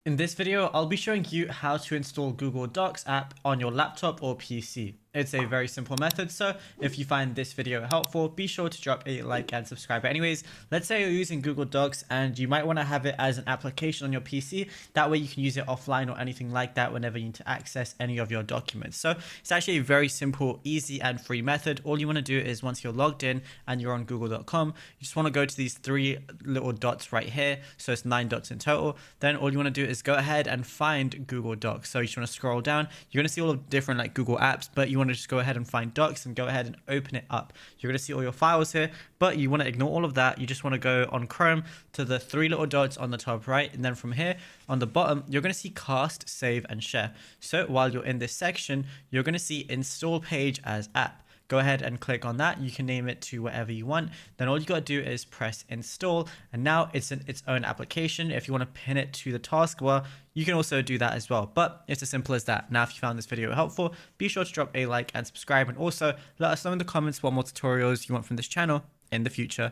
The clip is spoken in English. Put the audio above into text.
In this video, I'll be showing you how to install Google Docs app on your laptop or PC. It's a very simple method, so if you find this video helpful, be sure to drop a like and subscribe. Anyways, let's say you're using Google Docs and you might want to have it as an application on your PC. That way you can use it offline or anything like that whenever you need to access any of your documents. So it's actually a very simple, easy and free method. All you want to do is once you're logged in and you're on google.com, you just want to go to these three little dots right here. So it's 9 dots in total. Then all you want to do is go ahead and find Google Docs. So you just want to scroll down. You're going to see all of different like Google apps, but you want to just go ahead and find Docs and go ahead and open it up. You're going to see all your files here, but you want to ignore all of that. You just want to go on Chrome to the three little dots on the top right, and then from here on the bottom you're going to see cast, save and share. So while you're in this section, you're going to see install page as app. Go ahead and click on that. You can name it to whatever you want. Then all you got to do is press install, and now it's in its own application. If you want to pin it to the taskbar, you can also do that as well, but it's as simple as that. Now if you found this video helpful, be sure to drop a like and subscribe, and also let us know in the comments what more tutorials you want from this channel in the future.